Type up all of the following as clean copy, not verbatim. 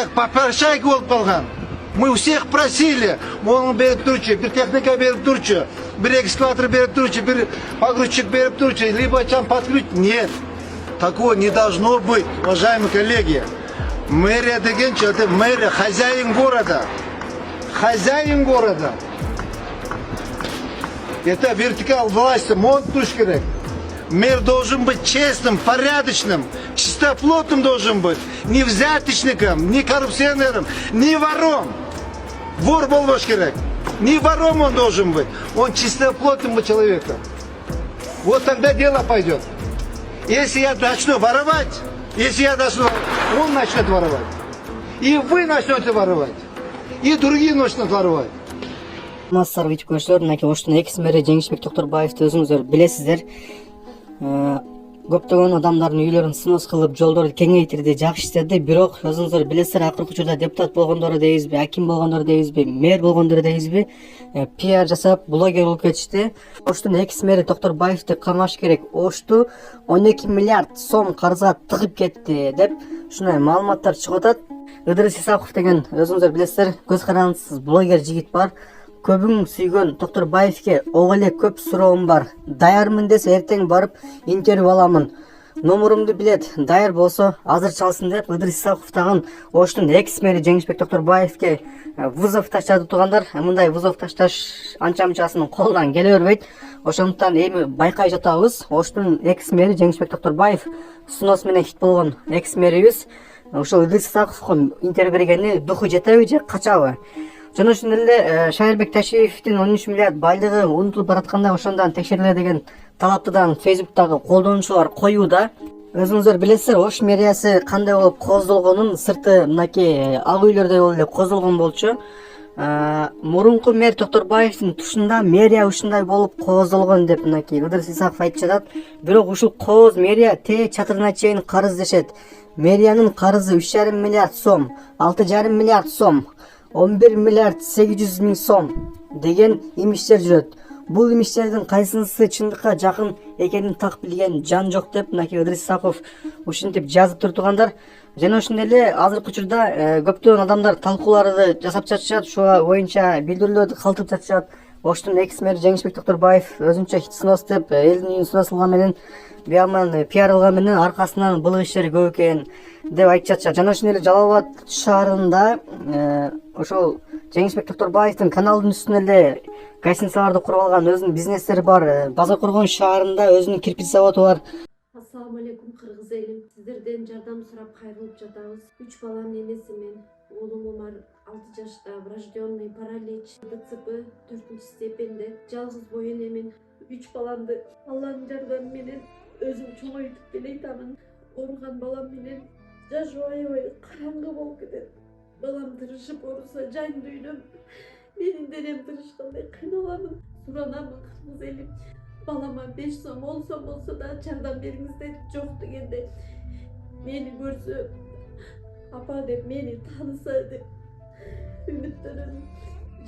как попрошайка болып қалған. Мы у всех просили, оны беріп тұрчы, бір техника беріп тұрчы, бір экскаватор беріп тұрчы, бір погрузчик беріп тұрчы, либо там подключить. Нет, такого не должно быть, уважаемые коллеги. Мэрия деген человек, мэрия, хозяин города. Хозяин города. Это вертикал власти, он туш керек. Мэр должен быть честным, порядочным, чистоплотным должен быть. Не взяточником, не коррупционером, не вором. Вор болбаш керек. Не вором он должен быть. Он чистоплотным человеком. Вот тогда дело пойдет. Если я начну воровать, он начнет воровать. И вы начнете воровать. И другие начнут воровать. Массар витип көрсөлөр, мынакей Оштун экс мэри Жеңишбек Токтурбаевди өзүңүздөр билесиздер. Көптөгөн адамдардын үйлөрүн сынос кылып, жолдорду кеңейтирди, жакшы иштеди. Бирок өзүңүздөр билесиздер, акыркы учурда депутат болгондору дейбизби, аким болгондору дейбизби, мэр болгондору дейбизби, пиар жасап, блогер болуп кетишти. Оштун экс мэри Токтурбаевди камаш керек. Ошту 12 миллиард сом карызга тыгып кетти деп ушундай маалыматтар чыгып атат. Ыдырыс Исаков деген өзүңүздөр билесиздер, көз карандысыз блогер жигит бар. Көбүң сүйгөн Токтурбаевке ого эле көп суроом бар. Даярмын десе эртең барып интервью аламын. Номурумду билет, даяр болсо азыр чалсын деп Ыдырыс Исаков тагын Оштун экс мэри Жеңишбек Токтурбаевке вызов таштады тугандар. Мындай вызов ташташ анча-мынчасынын колунан келе бербейт. Ошондуктан эми байкай жатабыз. Оштун экс мэри Жеңишбек Токтурбаев сунос менен хит болгон экс мэрибиз. Ошол Ыдырыс Исаковго интервью бергени духу жетеби же качабы? Жана ошондой эле Шайырбек Ташиевдин 13 миллиард байлыгы унутулуп баратканда ошондон текшериле деген талаптыдан Facebook'тагы колдонуучулар коюуда. Өзүңүздөр билесиздер, Ош мэриясы кандай болуп кооздолгонун сырты мынакей ак үйлөрдөй болуп эле кооздолгон болчу. Мурунку мэр Токтурбаевдин тушунда мэрия ушундай болуп кооздолгон деп мынакей Ыдырыс Исаков айтып жатат. Бирок ушул кооз мэрия чатырына чейин карыз дешет. Мэриянын карызы 3,5 миллиард сом, 6,5 миллиард сом, 11 миллиард 800 миң сом деген имиштер жүрөт. Бул имиштердин кайсынысы чындыкка жакын экенин так билген жан жок деп мынакей Ыдырыс Исаков ушинтип жазып тургандар. Жана ошондой эле азыркы учурда көптөгөн адамдар талкууларды жасап жатышат, ошого боюнча билдирүүлөрдү калтырып жатышат. Оштун экс мэри Жеңишбек Токтурбаев өзүнчө хит сынос деп элдин үйүн сыносулган менен бияман пиар алган менен аркасынан былык иштери көп экен деп айтып жатышат. Жана ошондой эле Жалал Абад шаарында ошол Жеңишбек Токтурбаевдин каналдын үстүнө эле гостиницаларды куруп алган өзүнүн бизнестери бар. Базар Коргон шаарында өзүнүн кирпич заводу бар. Ассаламу алейкум кыргыз элим. Сиздерден жардам сурап кайрылып жатабыз. 3 баланын энесимин. Оğlum Umar 6 жашта, врожденный паралич, ДЦП 4 степенде. Жалгыз боюн эмин. 3 баламды Алланын жардамы менен өзүм чоңойтуп келатамын. Ооруган балам менен жашоо аябай караңгы болуп кетет. Балам тырышып ооруса жан дүйнөм, менин денем тырышкандай кыйналамын. Суранамын кыргыз элим. Балама 5 сом, 10 сом болсо да жардам бериңиздер. Жок дегенде мени көрсө апа деп мени тааныса деп үмүттөнөм.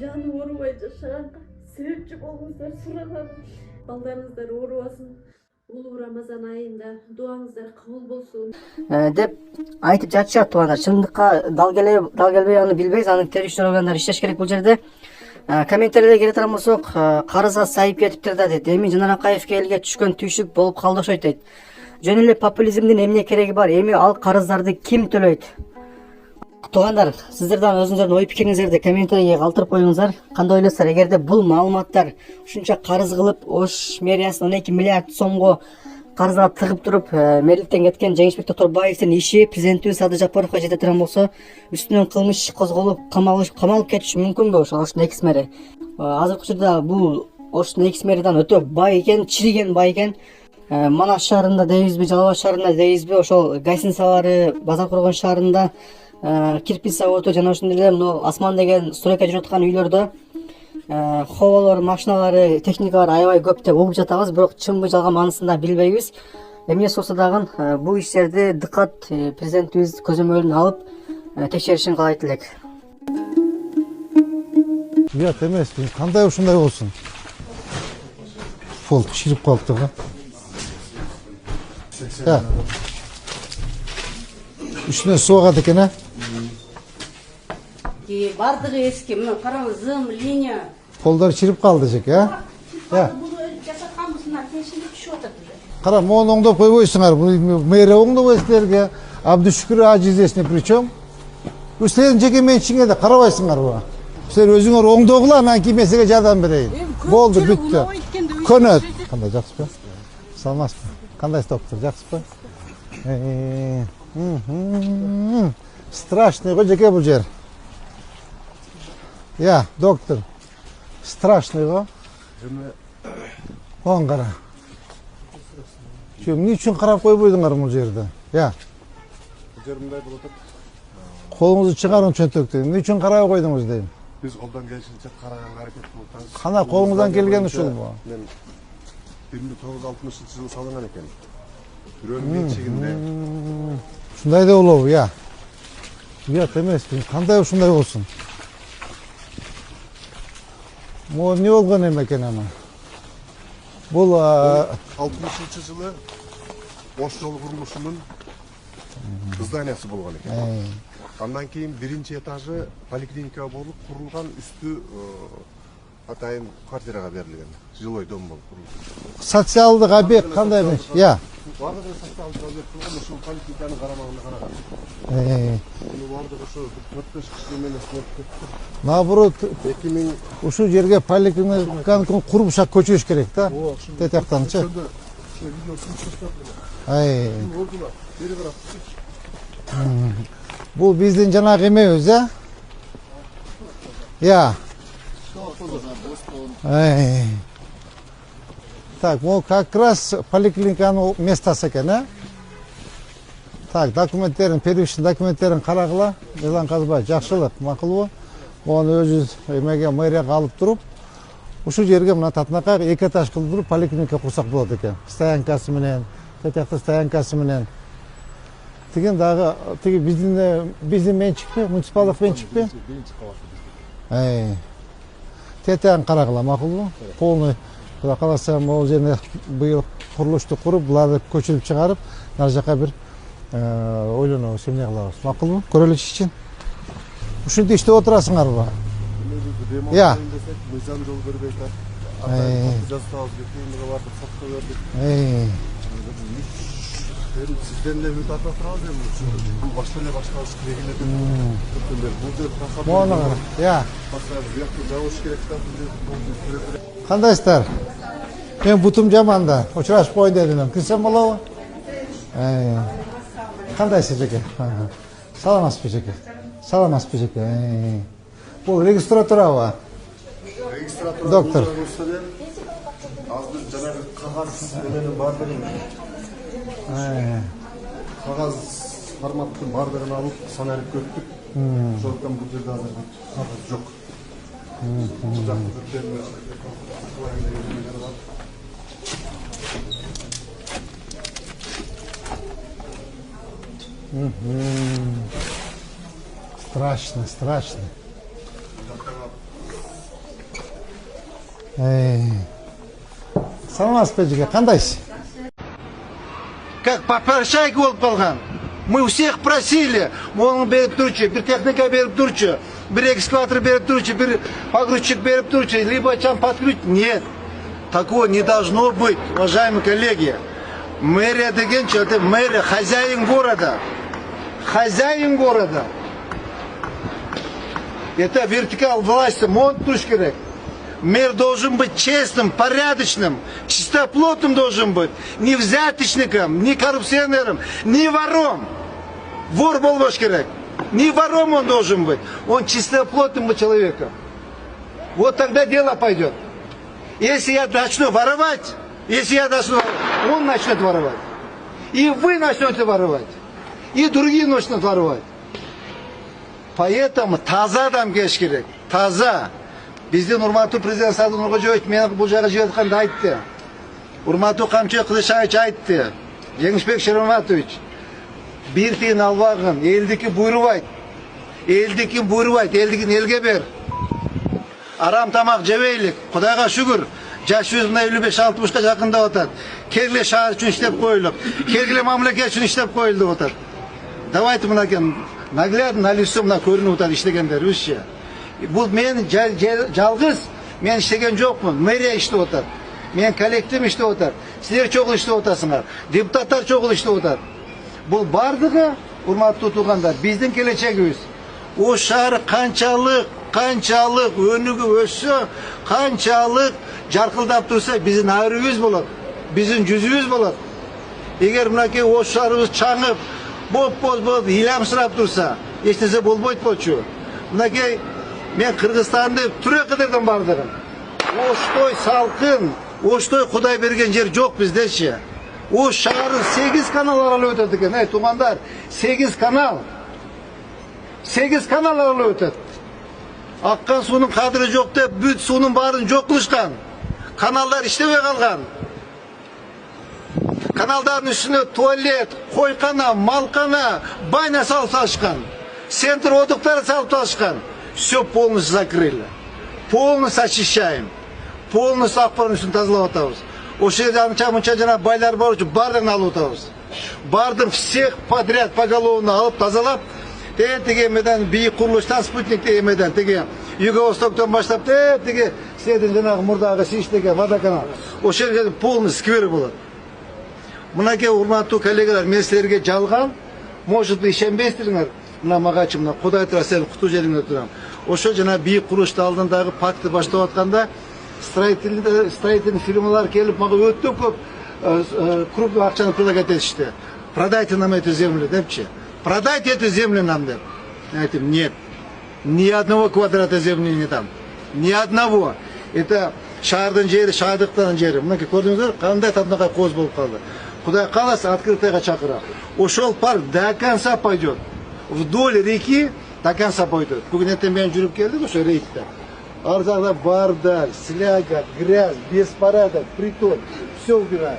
Жаны оорубай жашаганга себепчи болуңуздар суранамын. Балдарыңыздар оорубасын. Улуу Рамазан айында дуаңыздар кабыл болсун деп айтып жатышат тугандар. Чындыкка дал келбей аны билбейбиз. Аны теришчилер органдар иштеш керек бул жерде. Комментарийлерге келе турган болсок, карызга сайып кетиптир да дейт. Эми Жанар Акаевке элге түшкөн түйшүк болуп калды окшойт дейт. Жөн эле популизмдин эмне кереги бар? Эми ал карыздарды ким төлөйт? Тугандар, сиздерден өзүңүздөрдүн ой пикириңиздерди комментарийге калтырып коюңуздар. Кандай ойлойсуздар? Эгерде бул маалыматтар ушунча карыз кылып, Ош мэриясын 12 миллиард сомго карызга тыгып туруп, мэрликтен кеткен Жеңишбек Токтурбаевдин иши президентибиз Садыр Жапаровго жете турган болсо, үстүнөн кылмыш козголуп, камалып кетиши мүмкүнбү ошол Оштун экс мэри? Азыркы учурда бул Оштун экс мэридан өтө бай экен, чириген бай экен. Манас шаарында дейбизби, Жалал Абад шаарында дейбизби, ошол гостиницалары Базар Коргон шаарында кирпич заводу жана ошондой эле мына Асман деген стройка жүрүп аткан үйлөрдө ховолор, машиналары, техникалар аябай көп деп угуп жатабыз, бирок чынбы жалган маанысында билбейбиз. Эмне болсо дагы бул иштерди дыкат президентибиз көзөмөлүнө алып текшеришин каалайт элек. Уят эмес, кандай ушундай болсун? Пол чирип калыптыр го. Үстүнө суу агат экен, бардығы ескі, мына қараңыз, зым, линия. Kolları çirip kaldı cek ya. Ya. Bunu жасатқанбысына теңшінде түшіп отыр уже. Kara mon oңдоп койбойсуңар. Bu мэре оңдоп ойсулерге. Абдушкүр ажизесине причем. Силердин жеке менчигиңе да карабайсыңар буга. Силер өзүңөр оңдогула, мен кимесиге жардам берейин. Болду, бүттү. Көнөт. Кандай жакшыпы? Салмасызбы? Кандай доктор, жакшыпы? Страшный го жеке бул жер. Ya doktor. Страшный го. Оң кара. Эмне үчүн карап койбойдуңар бул жерде? Я. Бул жер мындай болуп атат. Колуңузду чыгарың чөнтөктөн. Эмне үчүн карабай койдуңуз дейм. Биз колдон келишинче караганга аракет кылып атабыз. Кана колуңуздан келген ушул бу. Мен 1960-жылы салынган экен. Бирөөнүн менчигинде. Ушундай да болобу, я. Уят эмес, кандай ушундай болсун? Могу эмне болгон экен ана? Бул 60-жылы Ош жол курулушунун зданиясы болгон экен. Андан кийин биринчи этажы поликлиника болуп курулган, үстү атайын квартирага берилген. Жилой дом болуп курулган. Социалдык объект кандай эмес? Я. Бардыгы социалдык объект болгон, ушул поликлиниканын карамагында караган. Муну бардыгы ушу 4-5 киши менен сынып кетти. Наоборот, 2000 ушул жерге поликлиниканы куруп шак көчүрүш керек да. Тетяктанчы. Ай. Бул биздин жанагы эмебиз, а? Я. Ай. Так, могу как раз поликлиниканын местосы экен, а? Так, документтерин, первичный документтерин карагыла. Элан Казбай, жакшылык, макулбу? Оны өзүбүз эмеге мэрияга алып туруп, ушул жерге мына татынакай 2 этаж кылдырып поликлиника курсак болот экен. Стоянкасы менен, тетякты стоянкасы менен. Деген дагы тиги биздин менчикпи, муниципалдык менчикпи? Тетягын карагыла, макулбу? Полный Кудай кааласа могул жерде быйыл курулушту куруп, буларды көчүрүп чыгарып, нары жака бир ойлонобуз, эмне кылабыз. Макулбу? Көрөлү чечин. Ушинтип иштеп отурасыңарбы? Я. мыйзам жол бербей атат. Жазабыз, кеткенге бардык, сотко бердик. Сизден эле үмүт ата турабыз эми. Бул башка эле баштабыз кирегилерден. Бул жер ташап. Мону кара. Я. Башка бияктı жабыш керек да. Кандайсыздар? Мен бутум жаман да. Учурашып коеюн дедим. Кирсем болобу? Кандайсыз жеке? Саламатсызбы жеке? Саламатсызбы жеке? Бул регистратурабы? Регистратура Доктор. азыр жанагы кагаз менен бардыгын кагаз форматтын бардыгын алып саналып көттүк. Ошондуктан бул жерде азыр кагаз жок. Страшно, страшно. Саламатсызбы жеке, кандайсыз? Как попрошайка болуп калган. Мы у всех просили, мону берип турчу, бир техника берип турчу, бир экскаватор берип турчу, бир погрузчик берип турчу, либо чем подключить. Нет, такого не должно быть, уважаемые коллеги. Мэрия деген это мэрия, хозяин города. Хозяин города. Это вертикал власти, монтуш керек. Мэр должен быть честным, порядочным, чистоплотным должен быть. Не взяточником, не коррупционером, не вором. Вор болбош керек. Не вором он должен быть. Он чистоплотным человеком. Вот тогда дело пойдет. Если я начну воровать, он начнет воровать. И вы начнете воровать. И другие начнут воровать. Поэтому таза адам келиш керек. Таза. Биздин урматтуу президент Садыр Нуркожоевич мени бул жайга жибертканда айтты. Урматтуу Камчыбек Кылычбаевич айтты. Жеңишбек Шерематович, бир тиын албагын, элдики буйрубайт. Элдикин буйрубайт, элдикин элге бер. Арам тамак жебейлик. Кудайга шүгүр. Жашыбыз мына 55-60га жакындап атат. Келгиле шаар үчүн иштеп коюлуп, келгиле мамлекет үчүн иштеп коюлуп атат. Давайте мынакей наглядно на лицо мына көрүнүп атат иштегендерибизчи. Бұл мен жалғыз, мен іштеген жоқпын. Мэрия іштеп отыр. Мен коллектив іштеп отыр. Сіздер чоғыл іштеп отырсыңдар. Депутаттар чоғыл іштеп отыр. Бұл бардығы, урматтуу туғандар, біздің келечегіміз. О шаар қаншалық өнүгүп өссө, қаншалық жарқылдап тұрса, біздің айрыбыз болады, біздің жүзіміз болады. Егер мынакей о шаарыбыз чаңып, боп-боз болып, иламсырап тұрса, ешнәрсе болбойт болчу. Мынакей мен Кыргызстанды түре кыдырдым бардығын. Оштой салқын, оштой Құдай берген жер жоқ біздерше. О шаары 8 канал аралы өтеді екен. Туғандар, 8 канал. 8 канал аралы өтеді. Аққан суының қадірі жоқ деп, бүт суының барын жоқ қылышқан. Каналдар іштебей қалған. Каналдардың үстіне туалет, қойқана, малқана, байна салып салышқан. Центр отықтары салып салышқан. Все полностью закрыли. Полностью очищаем. Полностью ақпараттың үстін тазалап атабыз. Осы жерде анша-мұнша жана байлар бар үшін бардығын алып атабыз. Бардың всех подряд поголовно алып тазалап, теге меден биік құрылыстан спутник теге меден теге Юго-Востоктан баштап теге сіздердің жаңағы мұрдағы сиштеге водоканал. Осы жерде полный сквер болады. Мынаке урматтуу коллегалар, мен сіздерге жалған, может быть, ишенбейсіздеріңер. Мына мағачы, мына Құдай тұра, сен құту жеріңде тұрам. Ошо жана биік құрылышты алдындағы пакты баштап атканда строительный фирмалар келіп мага өтө көп крупный акчаны предлагать етишти. Продайте нам эту землю депчи. Продайте эту землю нам деп. Я говорю, нет. Ни одного квадрата земли не там. Ни одного. Это шаардын жери, шаардыктын жери. Мынакей көрдүңүздөр, кандай татынакай коз болуп калды. Кудай кааласа открытыйга чакырат. Ошол парк до конца пойдет. Вдоль реки до конца пойдет. Бүгүн эртең мен жүрүп келдим ошо рейдте. Ар жакта бардак, сляга, грязь, беспорядок, притон. Все убираем.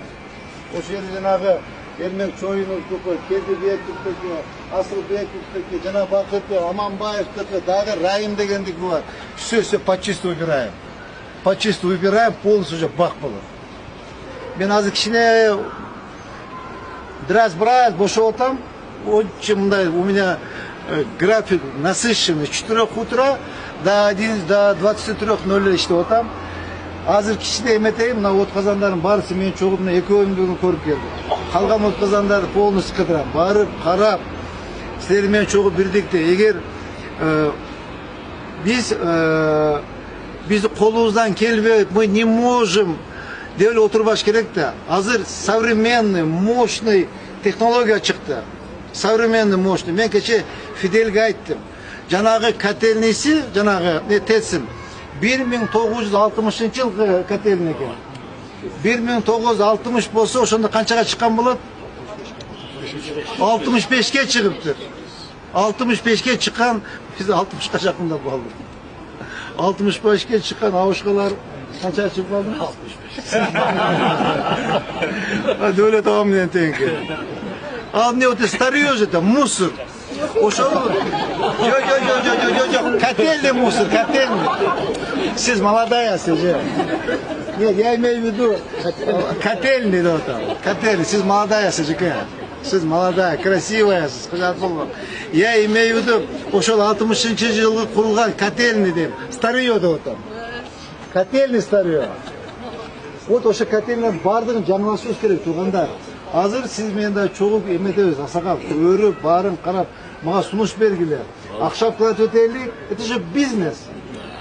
Ошо жерде жанагы Эрмен Чоюновдуку, Кедибековдуку, Асылбековдуку, жана Бакытты, Аманбаевдуку, дагы Райым дегендики бар. Все почисту убираем. Почисту убираем, полностью уже бак болот. Мен азыр кичине драз-браз бошоп атам. Очень мындай у меня график насыщенный. С 4 утра до 23:00 иштеп атам. Азыр кичине эметейм, мына отказандардын баарысы менин чогумда экөөмдүгүн көрүп келди. Калган отказандарды полностью кыдырам. Барып, карап, силер менен чогуу бирдикте. Эгер биз колубуздан келбейт, мы не можем деп эле отурбаш керек да. Азыр современный, мощный технология чыкты. Современный, мощный. Мен кече Фиделге айттым. Жанагы котельниси, жанагы тесим 1960 жылғы котельный экен. 1960 болсо ошондо канчага чыккан болот? 65ке чыгыптыр. 65ке чыккан, биз 60ка жакындап калдык. 65ке чыккан абышкалар канчага чыгып калды? 65. Дөлөт агам менен тең экен. А мне вот старье же это мусор. Ошол жок, котельный мусор, котельный. Сиз молодаясыз же. Нет, я имею в виду котельный да там. Котельный, сиз молодаясыз же. Сиз молодая, красивая, я имею в виду ошол 60 жылғы курулган котельный деп. Старье да там. Котельный старье. Вот ошо котельный бардыгын жаңылашыбыз керек туугандар. Азыр сиз менен да чогуп эметебиз, асакал, өрүп, барын карап, мага сунуш бергиле. Акча платып өтөйлүк. Это же бизнес.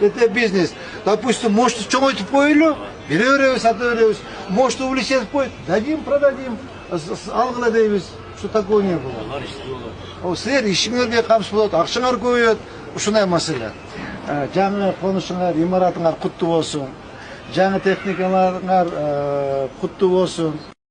Это бизнес. Допустим, может чоңойтуп коелу, бере беребиз, сата беребиз. Может увеличить коет, дадим, продадим, алгыла дейбиз. Что такое не было. Силер ишиңерге камсыз болот, акчаңар көбөйөт. Ушундай маселе. Жаңы конушуңар, имаратыңар куттуу болсун. Жаңы техникаларыңар куттуу болсун.